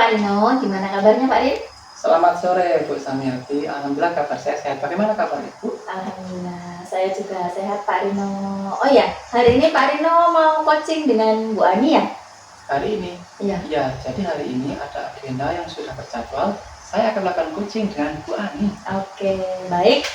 Pak Rino, gimana kabarnya Pak Rin? Selamat sore Bu Samiati, alhamdulillah kabar saya sehat. Bagaimana kabar Ibu? Alhamdulillah, saya juga sehat Pak Rino. Oh ya, hari ini Pak Rino mau coaching dengan Bu Ani ya? Hari ini? Iya. Ya, jadi hari ini ada agenda yang sudah terjadwal. Saya akan melakukan coaching dengan Bu Ani. Oke, baik.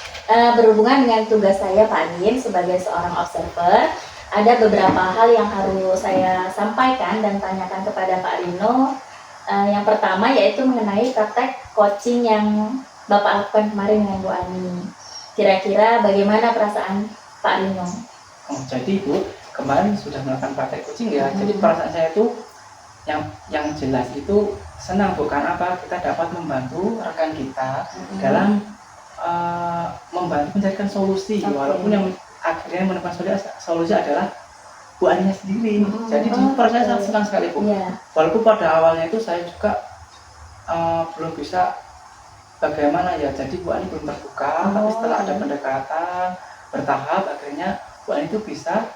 Berhubungan dengan tugas saya Pak Rin sebagai seorang observer, ada beberapa hal yang harus saya sampaikan dan tanyakan kepada Pak Rino. Yang pertama yaitu mengenai praktek coaching yang Bapak lakukan kemarin dengan Bu Ani. Kira-kira bagaimana perasaan Pak Rino? Oh, jadi Bu, kemarin sudah melakukan praktek coaching ya. Jadi perasaan saya itu yang jelas itu senang Bu, karena apa? Kita dapat membantu rekan kita dalam membantu mencarikan solusi. Walaupun yang akhirnya menemukan solusi adalah Bu Aninya sendiri. Jadi di proses saya senang sekali Bu. Walaupun pada awalnya itu saya juga belum bisa bagaimana ya. Jadi Bu Ani belum terbuka, tapi setelah ada pendekatan bertahap, akhirnya Bu Ani itu bisa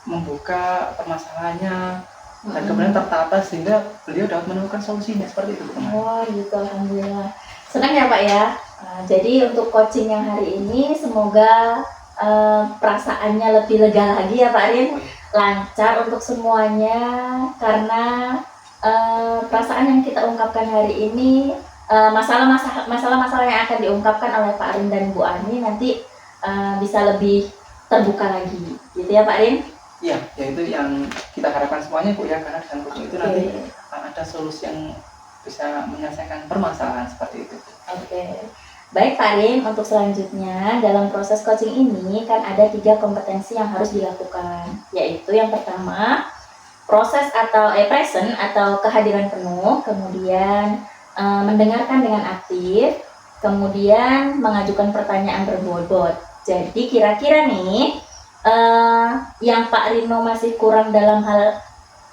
membuka permasalahannya dan kemudian tertata sehingga beliau dapat menemukan solusinya seperti itu Bu. Oh gitu, alhamdulillah. Senang ya Pak ya. Jadi untuk coaching yang hari ini semoga perasaannya lebih lega lagi ya Pak Rin. Lancar untuk semuanya, karena perasaan yang kita ungkapkan hari ini, masalah-masalah yang akan diungkapkan oleh Pak Rin dan Bu Ani nanti bisa lebih terbuka lagi, gitu ya Pak Rin? Iya, yaitu yang kita harapkan semuanya Bu ya, karena dengan coaching itu nanti ada solusi yang bisa menyelesaikan permasalahan seperti itu. Baik Pak Rin, untuk selanjutnya dalam proses coaching ini kan ada 3 kompetensi yang harus dilakukan, yaitu yang pertama proses atau present atau kehadiran penuh, kemudian mendengarkan dengan aktif, kemudian mengajukan pertanyaan berbobot. Jadi kira-kira nih yang Pak Rino masih kurang dalam hal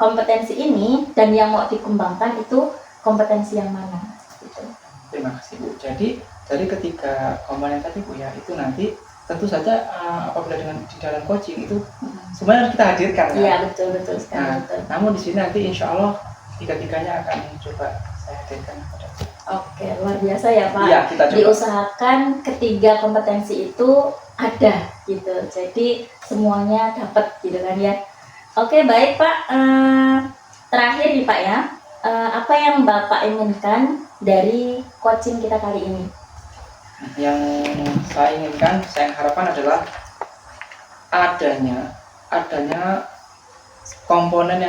kompetensi ini dan yang mau dikembangkan itu kompetensi yang mana? Gitu. Terima kasih Bu. Jadi dari ketiga komponen tadi Bu ya, itu nanti tentu saja apabila di dalam coaching itu semuanya harus kita hadirkan kan? Iya betul sekali. Namun di sini nanti insya Allah tiga-tiganya akan coba saya hadirkan kepada Bu. Oke, luar biasa ya Pak. Iya, kita coba. Diusahakan ketiga kompetensi itu ada gitu, jadi semuanya dapat gitu kan ya. Oke baik Pak, terakhir nih Pak ya, apa yang Bapak inginkan dari coaching kita kali ini? Yang saya inginkan, saya harapkan adalah adanya komponen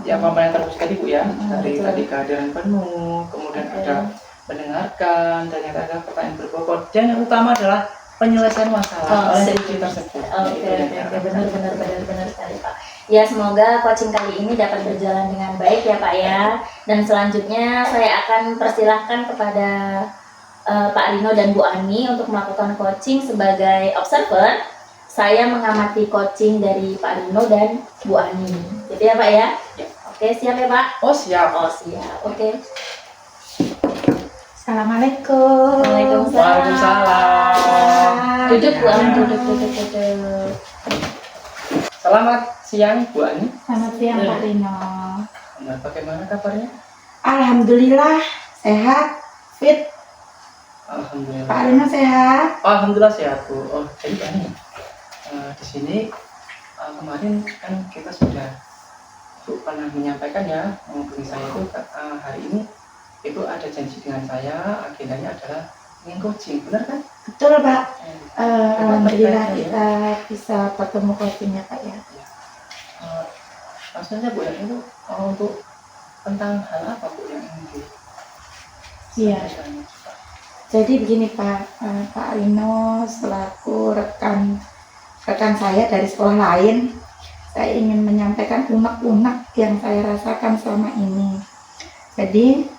yang komponen terkhusus tadi Bu ya, dari tadi kehadiran penuh, kemudian ada mendengarkan, dan yang ada pertanyaan berbobot, dan yang utama adalah penyelesaian masalah oleh coaching tersebut. Benar sekali Pak. Ya semoga coaching kali ini dapat berjalan dengan baik ya Pak ya. Dan selanjutnya saya akan persilahkan kepada Pak Rino dan Bu Ani untuk melakukan coaching sebagai observer. Saya mengamati coaching dari Pak Rino dan Bu Ani. Gitu ya Pak ya? Oke, siap ya Pak? Oh siap. Oke. Assalamualaikum. Waalaikumsalam. Duduk Bu Ani, duduk. Selamat siang Bu Ani. Selamat siang Pak Rino. Bagaimana kabarnya? Alhamdulillah sehat, fit. Alhamdulillah. Pak Rino sehat? Alhamdulillah sehat Bu. Oh jadi Bu Ani, di sini kemarin kan kita sudah pernah menyampaikan ya, menghubungi saya itu hari ini itu ada janji dengan saya, agendanya adalah ingin coaching, benar kan? Betul Pak. Alhamdulillah kita bisa bertemu coachingnya Pak ya. Maksudnya Bu itu untuk tentang hal apa Bu yang ingin disampaikan? Jadi begini Pak Rino selaku rekan saya dari sekolah lain, saya ingin menyampaikan unek-unek yang saya rasakan selama ini. Jadi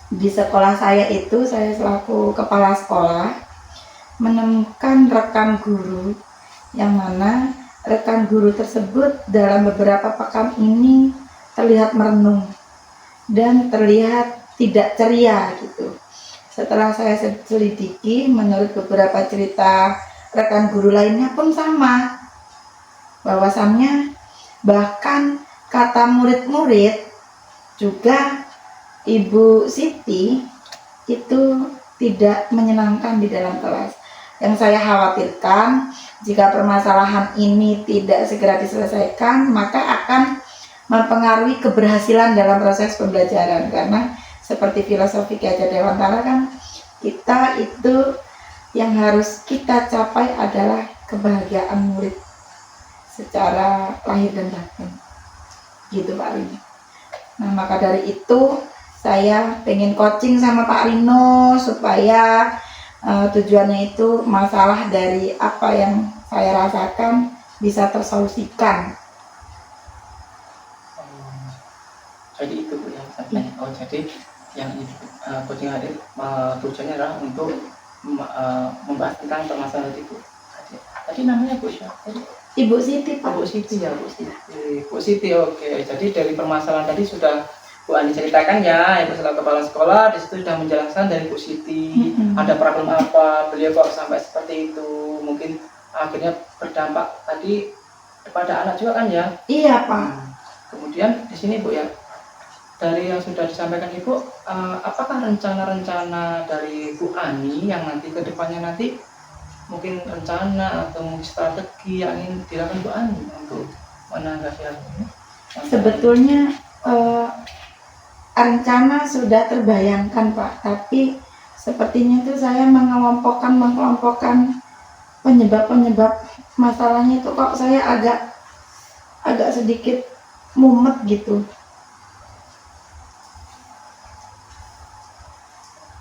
di sekolah saya itu, saya selaku kepala sekolah menemukan rekan guru yang mana rekan guru tersebut dalam beberapa pekan ini terlihat merenung dan terlihat tidak ceria gitu. Setelah saya selidiki, menurut beberapa cerita rekan guru lainnya pun sama, bahwasannya bahkan kata murid-murid juga Ibu Siti itu tidak menyenangkan di dalam kelas. Yang saya khawatirkan, jika permasalahan ini tidak segera diselesaikan, maka akan mempengaruhi keberhasilan dalam proses pembelajaran. Karena seperti filosofi Ki Hajar Dewantara kan, kita itu yang harus kita capai adalah kebahagiaan murid secara lahir dan batin. Gitu Pak Rino. Nah, maka dari itu saya pengen coaching sama Pak Rino supaya tujuannya itu masalah dari apa yang saya rasakan bisa tersolusikan. Jadi itu Bu yang saya tanya. Oh, jadi yang coaching hadir tujuannya adalah untuk membahas tentang permasalahan itu. Tadi namanya Bu siapa? Ibu Siti Pak. Bu Siti ya, Bu Siti. Bu Siti, oke. Jadi dari permasalahan tadi sudah Bu Ani ceritakan ya, Ibu selaku kepala sekolah di situ sudah menjelaskan dari Bu Siti ada problem apa, beliau kok sampai seperti itu, mungkin akhirnya berdampak tadi kepada anak juga kan ya? Iya Pak. Kemudian di sini Bu ya, dari yang sudah disampaikan Ibu, apakah rencana-rencana dari Bu Ani yang nanti ke depannya nanti mungkin rencana atau mungkin strategi yang ingin dilakukan Bu Ani untuk menanggapi hal ini? Sebetulnya rencana sudah terbayangkan Pak, tapi sepertinya itu saya mengelompokkan penyebab masalahnya itu kok saya agak sedikit mumet gitu.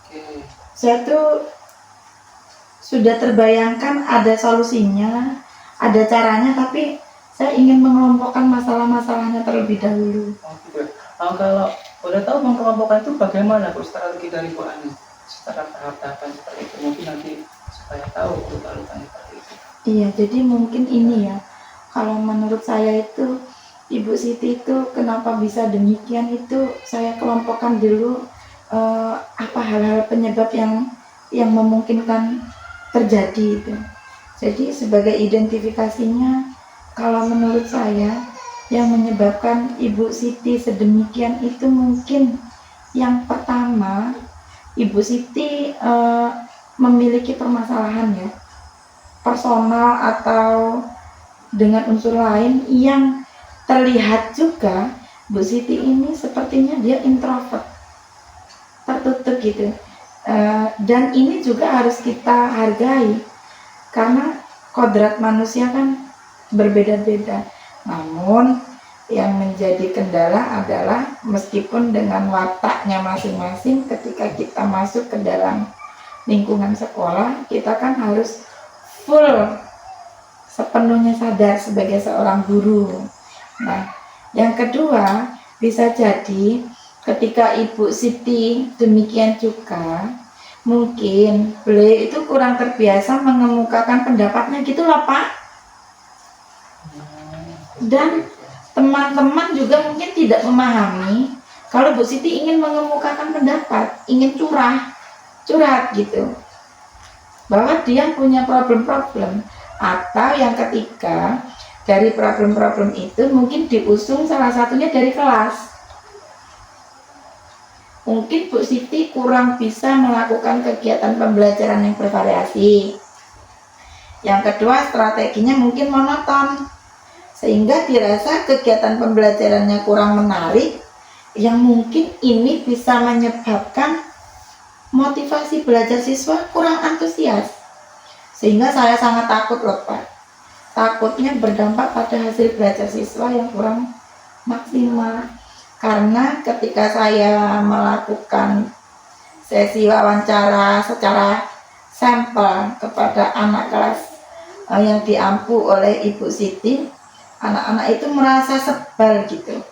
Oke. Saya tuh sudah terbayangkan ada solusinya, ada caranya, tapi saya ingin mengelompokkan masalah-masalahnya terlebih dahulu. Oh, gitu. Kalau boleh tahu mengelompokkan itu bagaimana Bu strategi dari Bu Ani secara tahap-tahapan seperti itu, mungkin nanti supaya tahu urutan-urutan seperti itu. Iya, jadi mungkin ini ya, kalau menurut saya itu Ibu Siti itu kenapa bisa demikian itu saya kelompokkan dulu apa hal-hal penyebab yang memungkinkan terjadi itu. Jadi sebagai identifikasinya, kalau menurut saya yang menyebabkan Ibu Siti sedemikian itu mungkin yang pertama, Ibu Siti memiliki permasalahan ya, personal atau dengan unsur lain yang terlihat juga. Bu Siti ini sepertinya dia introvert, tertutup gitu. Dan ini juga harus kita hargai karena kodrat manusia kan berbeda-beda. Namun yang menjadi kendala adalah meskipun dengan wataknya masing-masing, ketika kita masuk ke dalam lingkungan sekolah, kita kan harus full sepenuhnya sadar sebagai seorang guru. Nah, yang kedua bisa jadi ketika Ibu Siti demikian juga, mungkin beliau itu kurang terbiasa mengemukakan pendapatnya gitu loh Pak. Dan teman-teman juga mungkin tidak memahami kalau Bu Siti ingin mengemukakan pendapat, ingin curhat gitu, bahwa dia punya problem-problem, atau yang ketiga dari problem-problem itu mungkin diusung salah satunya dari kelas. Mungkin Bu Siti kurang bisa melakukan kegiatan pembelajaran yang bervariasi. Yang kedua, strateginya mungkin monoton, sehingga dirasa kegiatan pembelajarannya kurang menarik, yang mungkin ini bisa menyebabkan motivasi belajar siswa kurang antusias. Sehingga saya sangat takut loh Pak, takutnya berdampak pada hasil belajar siswa yang kurang maksimal. Karena ketika saya melakukan sesi wawancara secara sampel kepada anak kelas yang diampu oleh Ibu Siti, anak-anak itu merasa sebal gitu.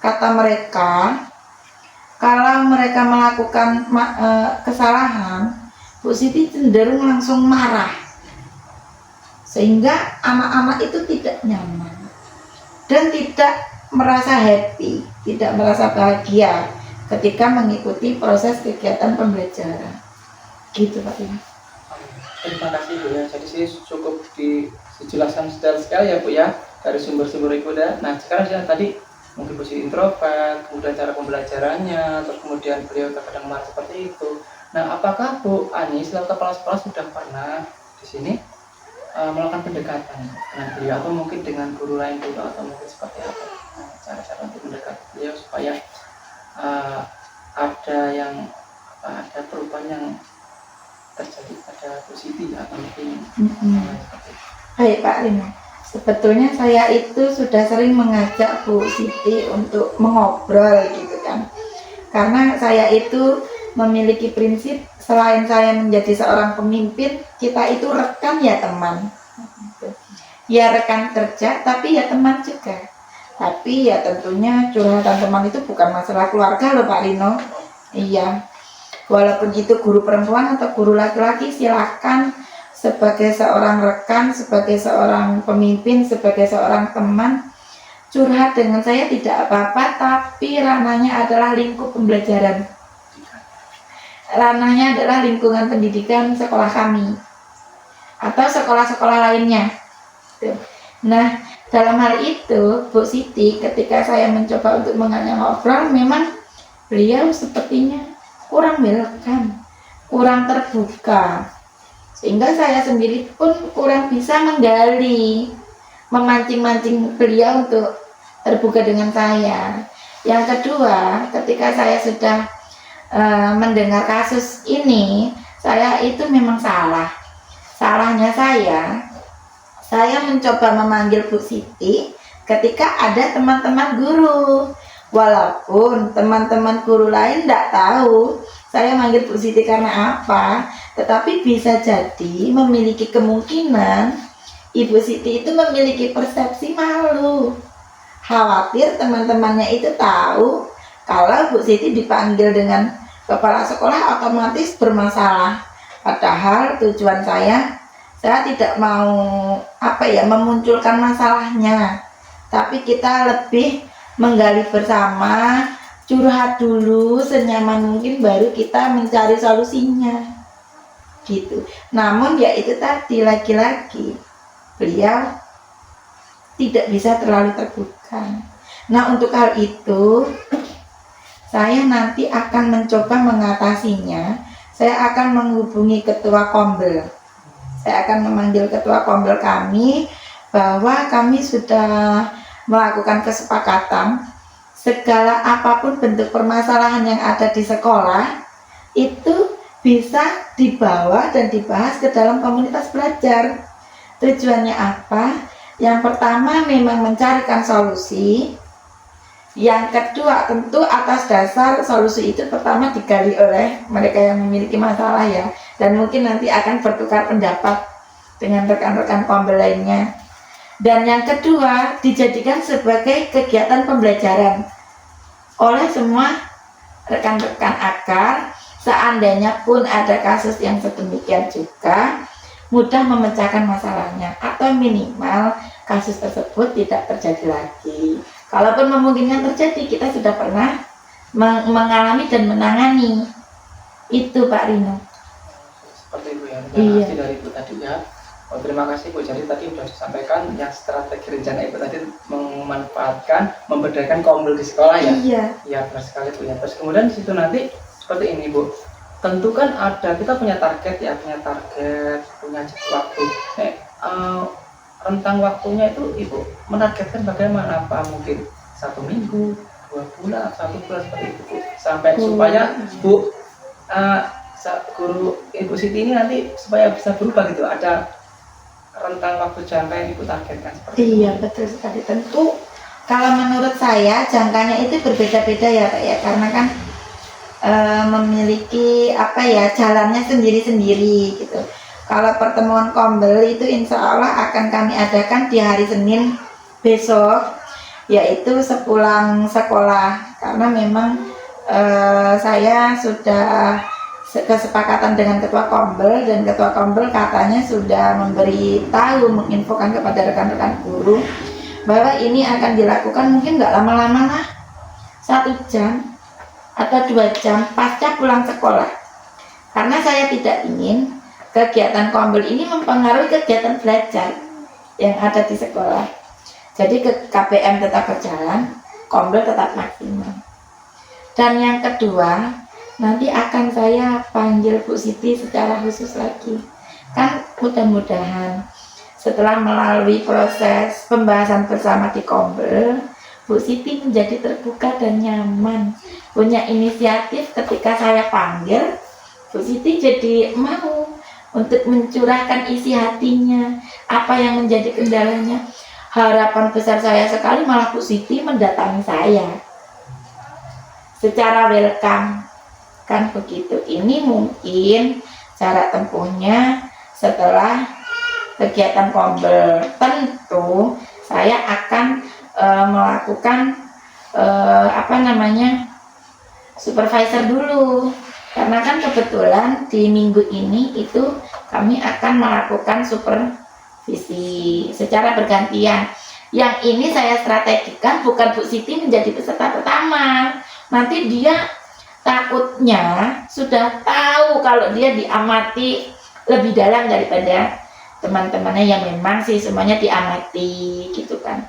Kata mereka, kalau mereka melakukan kesalahan, Bu Siti cenderung langsung marah, sehingga anak-anak itu tidak nyaman dan tidak merasa happy, tidak merasa bahagia ketika mengikuti proses kegiatan pembelajaran. Gitu Pak Tina. Terima kasih Bu ya. Jadi sih cukup dijelaskan detail sekali ya Bu ya dari sumber-sumber Ibu ya. Nah sekarang tadi mungkin posisi introvert, kemudian cara pembelajarannya, terus kemudian beliau terkadang marah seperti itu. Nah, apakah Bu Ani selaku kepala sekolah sudah pernah di sini melakukan pendekatan dengan beliau atau mungkin dengan guru lain dulu atau mungkin seperti apa? Nah, cara-cara untuk mendekat beliau supaya ada yang ada perubahan yang terjadi pada positif atau mungkin seperti itu. Baik Pak Rino, sebetulnya saya itu sudah sering mengajak Bu Siti untuk mengobrol gitu kan. Karena saya itu memiliki prinsip selain saya menjadi seorang pemimpin, kita itu rekan ya teman. Ya rekan kerja, tapi ya teman juga. Tapi ya tentunya curhatan teman itu bukan masalah keluarga loh Pak Rino. Iya, walaupun itu guru perempuan atau guru laki-laki, silakan sebagai seorang rekan, sebagai seorang pemimpin, sebagai seorang teman, curhat dengan saya tidak apa-apa, tapi ranahnya adalah lingkup pembelajaran. Ranahnya adalah lingkungan pendidikan sekolah kami atau sekolah-sekolah lainnya. Nah, dalam hal itu, Bu Siti ketika saya mencoba untuk mengajak ngobrol, memang beliau sepertinya kurang welcome, kurang terbuka. Sehingga saya sendiri pun kurang bisa menggali, memancing-mancing beliau untuk terbuka dengan saya. Yang kedua, ketika saya sudah mendengar kasus ini, saya itu memang salah. Salahnya saya mencoba memanggil Bu Siti ketika ada teman-teman guru. Walaupun teman-teman guru lain tidak tahu saya manggil Bu Siti karena apa, tetapi bisa jadi memiliki kemungkinan Ibu Siti itu memiliki persepsi malu, khawatir teman-temannya itu tahu kalau Bu Siti dipanggil dengan kepala sekolah otomatis bermasalah. Padahal tujuan saya tidak mau memunculkan masalahnya, tapi kita lebih menggali bersama, curhat dulu senyaman mungkin, baru kita mencari solusinya gitu. Namun ya itu tadi, lagi-lagi beliau tidak bisa terlalu terbuka. Nah, untuk hal itu saya nanti akan mencoba mengatasinya. Saya akan menghubungi ketua Kombel. Saya akan memanggil ketua Kombel kami bahwa kami sudah melakukan kesepakatan segala apapun bentuk permasalahan yang ada di sekolah itu bisa dibawa dan dibahas ke dalam komunitas belajar. Tujuannya apa? Yang pertama memang mencarikan solusi. Yang kedua tentu atas dasar solusi itu pertama digali oleh mereka yang memiliki masalah ya, dan mungkin nanti akan bertukar pendapat dengan rekan-rekan Kombel lainnya. Dan yang kedua dijadikan sebagai kegiatan pembelajaran oleh semua rekan-rekan akar. Seandainya pun ada kasus yang sedemikian juga mudah memecahkan masalahnya, atau minimal kasus tersebut tidak terjadi lagi. Kalaupun memungkinkan terjadi, kita sudah pernah mengalami dan menangani itu Pak Rino. Seperti itu ya. Iya. Kasih dari Ibu tadi ya. Oh, terima kasih Bu. Jadi tadi sudah disampaikan yang strategi rencana Ibu tadi memanfaatkan, memberdayakan Kombel di sekolah ya. Iya. Iya benar sekali Bu ya. Terus kemudian di situ nanti seperti ini Bu. Tentu kan ada, kita punya target ya, punya waktu. Rentang waktunya itu Ibu menargetkan bagaimana, apa mungkin 1 minggu, 2 bulan, 1 bulan seperti itu Bu. Sampai supaya Bu guru Ibu Siti ini nanti supaya bisa berubah gitu, ada rentang waktu jangka yang Ibu targetkan seperti itu. Iya betul sekali. Tentu kalau menurut saya jangkanya itu berbeda-beda ya Pak ya, karena kan memiliki jalannya sendiri-sendiri gitu. Kalau pertemuan Kombel itu insya Allah akan kami adakan di hari Senin besok, yaitu sepulang sekolah, karena memang saya sudah kesepakatan dengan ketua Kombel, dan ketua Kombel katanya sudah menginfokan kepada rekan-rekan guru bahwa ini akan dilakukan mungkin nggak lama-lama lah, 1 jam atau 2 jam pasca pulang sekolah, karena saya tidak ingin kegiatan Kombel ini mempengaruhi kegiatan belajar yang ada di sekolah. Jadi KPM tetap berjalan, Kombel tetap maksimal. Dan yang kedua, nanti akan saya panggil Bu Siti secara khusus lagi. Kan mudah-mudahan setelah melalui proses pembahasan bersama di Kombel, Bu Siti menjadi terbuka dan nyaman, punya inisiatif ketika saya panggil. Bu Siti jadi mau untuk mencurahkan isi hatinya, apa yang menjadi kendalanya. Harapan besar saya sekali malah Bu Siti mendatangi saya secara welcome, kan begitu. Ini mungkin cara tempuhnya setelah kegiatan Kombel. Tentu saya akan melakukan supervisor dulu, karena kan kebetulan di minggu ini itu kami akan melakukan supervisi secara bergantian. Yang ini saya strategikan bukan Bu Siti menjadi peserta pertama. Nanti dia takutnya sudah tahu kalau dia diamati lebih dalam daripada teman-temannya yang memang sih semuanya diamati gitu kan.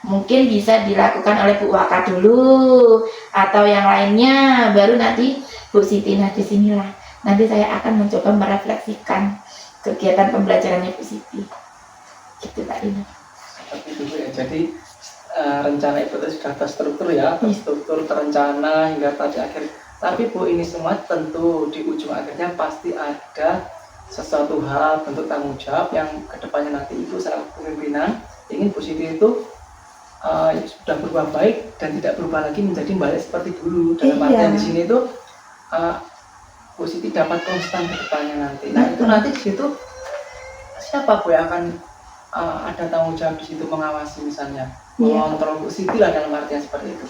Mungkin bisa dilakukan oleh Bu Waka dulu atau yang lainnya, baru nanti Bu Siti. Nah disinilah nanti saya akan mencoba merefleksikan kegiatan pembelajarannya Bu Siti gitu Pak Dino. Seperti itu Bu ya. Jadi rencana itu sudah terstruktur ya, terstruktur, terencana hingga pada akhir. Tapi Bu, ini semua tentu di ujung akhirnya pasti ada sesuatu hal, bentuk tanggung jawab yang kedepannya nanti Ibu selaku pimpinan ingin Bu Siti itu sudah berubah baik dan tidak berubah lagi menjadi balik seperti dulu. Dalam artian di sini itu Bu Siti dapat konstan ke depannya nanti. Nah itu nanti di situ siapa Bu yang akan ada tanggung jawab di situ mengawasi misalnya, mengontrol Bu Siti lah dalam artian seperti itu.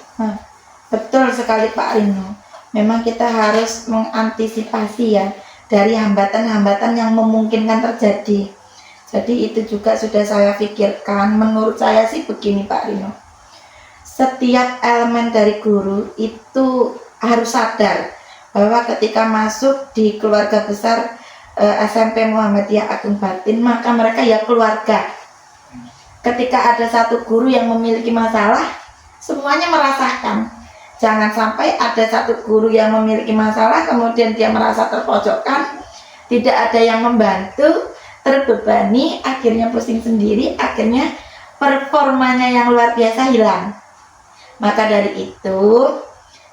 Betul sekali Pak Rino. Memang kita harus mengantisipasi ya dari hambatan-hambatan yang memungkinkan terjadi. Jadi itu juga sudah saya pikirkan. Menurut saya sih begini Pak Rino, setiap elemen dari guru itu harus sadar bahwa ketika masuk di keluarga besar SMP Muhammadiyah Agung Batin, maka mereka ya keluarga. Ketika ada satu guru yang memiliki masalah, semuanya merasakan. Jangan sampai ada satu guru yang memiliki masalah kemudian dia merasa terpojokkan, tidak ada yang membantu, terbebani, akhirnya pusing sendiri, akhirnya performanya yang luar biasa hilang. Maka dari itu,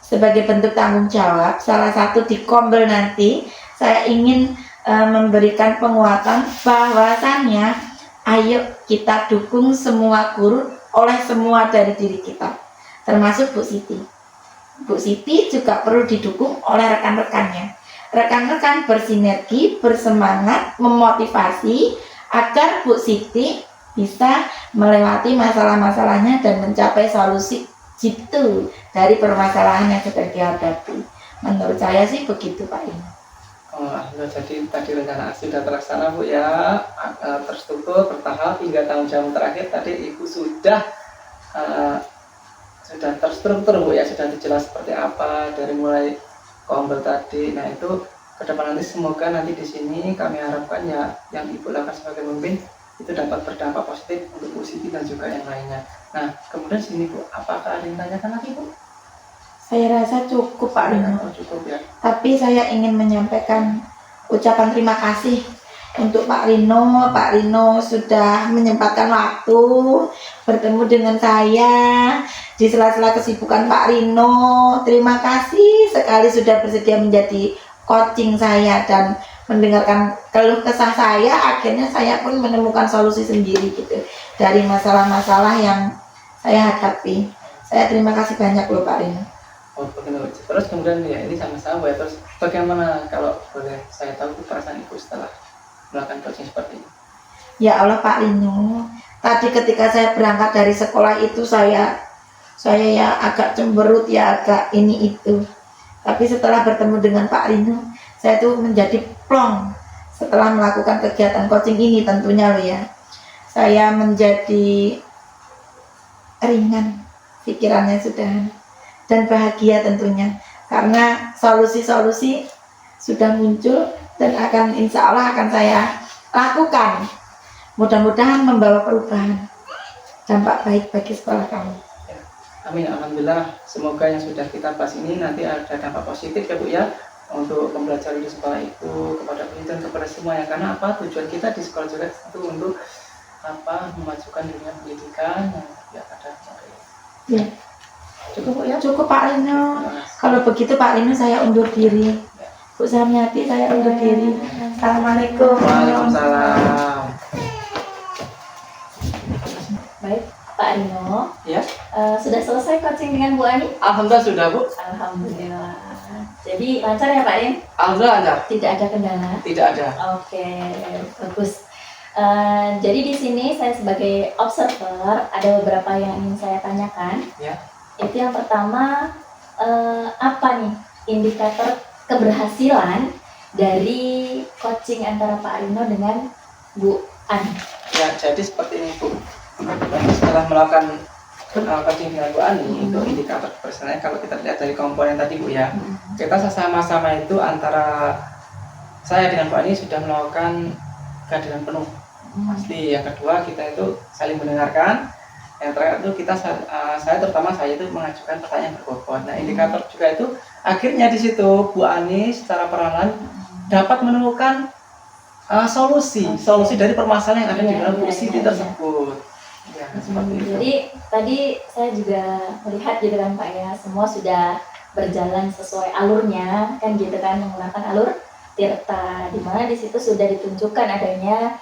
sebagai bentuk tanggung jawab, salah satu di Kombel nanti saya ingin memberikan penguatan bahwasannya ayo kita dukung semua guru oleh semua dari diri kita, termasuk Bu Siti. Bu Siti juga perlu didukung oleh rekan-rekannya. Rekan-rekan bersinergi, bersemangat, memotivasi agar Bu Siti bisa melewati masalah-masalahnya dan mencapai solusi jitu dari permasalahan yang sedang dihadapi. Menurut saya sih begitu Pak Ino. Jadi tadi rencana sudah terlaksana Bu ya, terstruktur, bertahap hingga tahun jam terakhir tadi Ibu sudah terstruktur Bu ya, sudah dijelas seperti apa dari mulai Kombel tadi. Nah itu ke depan nanti semoga nanti di sini kami harapkan ya yang Ibu lakukan sebagai pemimpin itu dapat berdampak positif untuk Bu Siti dan juga yang lainnya. Nah kemudian sini Bu, apakah ada yang tanyakan lagi Bu? Saya rasa cukup Pak Rino. Cukup ya. Tapi saya ingin menyampaikan ucapan terima kasih untuk Pak Rino. Pak Rino sudah menyempatkan waktu bertemu dengan saya di sela-sela kesibukan Pak Rino. Terima kasih sekali sudah bersedia menjadi coaching saya dan mendengarkan keluh kesah saya. Akhirnya saya pun menemukan solusi sendiri gitu dari masalah-masalah yang saya hadapi. Saya terima kasih banyak loh Pak Rino. Terus kemudian ya ini sama-sama ya, terus bagaimana kalau boleh saya tahu itu perasaan Ibu setelah melakukan coaching seperti ini? Ya Allah Pak Rino, tadi ketika saya berangkat dari sekolah itu saya ya agak cemberut ya, agak ini itu. Tapi setelah bertemu dengan Pak Rino, saya tuh menjadi plong setelah melakukan kegiatan coaching ini tentunya loh ya. Saya menjadi ringan pikirannya sudah dan bahagia tentunya karena solusi-solusi sudah muncul dan akan insya Allah akan saya lakukan. Mudah-mudahan membawa perubahan, dampak baik bagi sekolah kami. Amin, alhamdulillah. Semoga yang sudah kita bahas ini nanti ada dampak positif ya Bu ya, untuk pembelajaran di sekolah itu, kepada pendidikan, kepada semuanya. Karena apa, tujuan kita di sekolah juga itu untuk apa, memajukan dunia pendidikan yang ada. Ya. Cukup Bu ya. Cukup Pak Lino. Terima kasih. Kalau begitu Pak Lino saya undur diri. Bu Samyati saya undur diri. Assalamualaikum. Waalaikumsalam. Baik, Pak Rino, Ya, sudah selesai coaching dengan Bu Ani? alhamdulillah sudah Bu. Alhamdulillah. Jadi lancar ya Pak Rin? Alhamdulillah ada. Tidak ada kendala? Tidak ada. Oke, bagus. Jadi di sini saya sebagai observer ada beberapa yang ingin saya tanyakan. Ya. Itu yang pertama, apa nih indikator keberhasilan dari coaching antara Pak Rino dengan Bu Ani? Ya, jadi seperti ini Bu. Setelah melakukan coaching dengan Bu Ani, itu indikator keberhasilannya kalau kita lihat dari komponen tadi Bu ya, kita sama-sama itu antara saya dengan Bu Ani sudah melakukan kehadiran penuh pasti. Yang kedua kita itu saling mendengarkan. Yang terakhir itu kita saya terutama saya itu mengajukan pertanyaan berbobot. Nah, indikator juga itu akhirnya di situ Bu Ani secara perlahan dapat menemukan solusi dari permasalahan yang ada di dalam posisi tersebut. Ya, seperti itu. Jadi tadi saya juga melihat gitu kan Pak ya, semua sudah berjalan sesuai alurnya kan gitu kan, menggunakan alur Tirta, di mana di situ sudah ditunjukkan adanya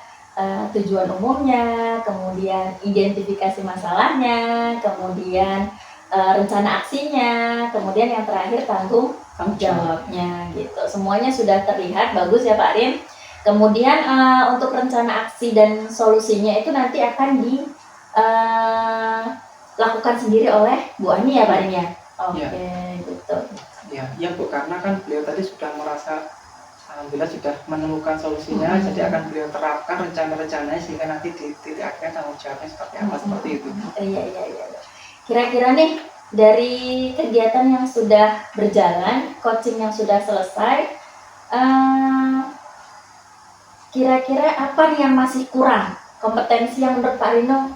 tujuan umumnya, kemudian identifikasi masalahnya, kemudian rencana aksinya, kemudian yang terakhir tanggung jawabnya gitu. Semuanya sudah terlihat bagus ya Pak Rin. Kemudian untuk rencana aksi dan solusinya itu nanti akan dilakukan sendiri oleh Bu Ani ya Pak Rin ya. Oke, gitu. Ya, iya Bu, karena kan beliau tadi sudah merasa alhamdulillah sudah menemukan solusinya, jadi akan beliau terapkan rencana-rencananya sehingga nanti di titik akhirnya tanggung jawabnya seperti apa, seperti itu. Iya. Kira-kira nih dari kegiatan yang sudah berjalan, coaching yang sudah selesai, kira-kira apa nih yang masih kurang? Kompetensi yang menurut Pak Rino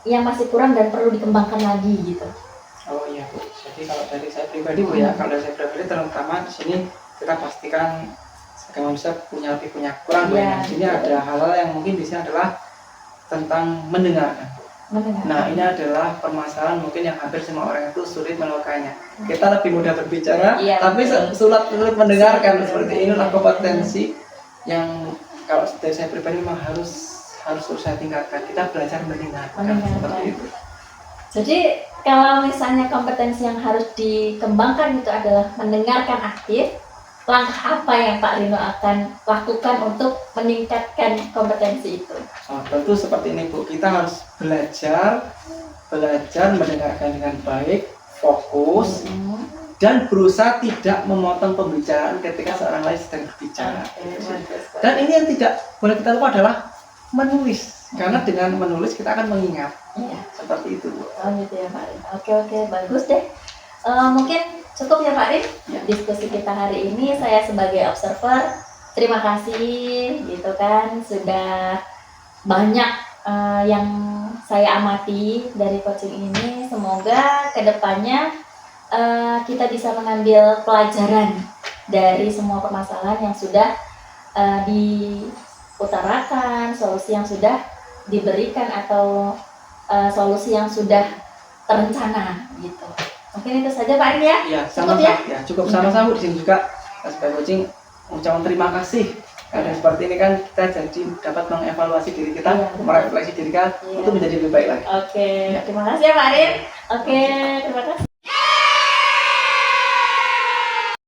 yang masih kurang dan perlu dikembangkan lagi gitu. Oh iya Bu, jadi kalau dari saya pribadi Bu ya, kalau dari saya pribadi terutama di sini kita pastikan sebagai manusia lebih punya kurang Bu. Iya, Di sini ada hal-hal yang mungkin di sini adalah tentang mendengarkan. Nah, ini adalah permasalahan mungkin yang hampir semua orang itu sulit melakukannya. Kita lebih mudah berbicara, Iya, tapi betul. sulit mendengarkan. Seperti inilah kompetensi yang kalau dari saya pribadi memang harus saya tingkatkan. Kita belajar mendengarkan. Seperti itu. Jadi kalau misalnya kompetensi yang harus dikembangkan itu adalah mendengarkan aktif, langkah apa yang Pak Rino akan lakukan untuk meningkatkan kompetensi itu? Oh, tentu seperti ini Bu, kita harus belajar mendengarkan dengan baik, fokus, dan berusaha tidak memotong pembicaraan ketika seorang lain sedang berbicara. Dan ini yang tidak boleh kita lupa adalah menulis, karena dengan menulis kita akan mengingat. Iya. Seperti itu Bu. Oh gitu ya Pak Rin. Oke, bagus deh. Mungkin cukup ya Pak Rin diskusi kita hari ini. Saya sebagai observer terima kasih gitu kan, sudah banyak yang saya amati dari coaching ini. Semoga kedepannya kita bisa mengambil pelajaran dari semua permasalahan yang sudah diutarakan, solusi yang sudah diberikan atau solusi yang sudah terencana gitu. Mungkin itu saja Pak Rin ya. Iya, Cukup ya? Cukup sama-sama di sini juga. Sebagai coaching ucapan terima kasih. Karena seperti ini kan kita jadi dapat mengevaluasi diri kita, merefleksi diri kita untuk menjadi lebih baik lagi. Oke, terima kasih ya Pak Rin. Oke, terima kasih.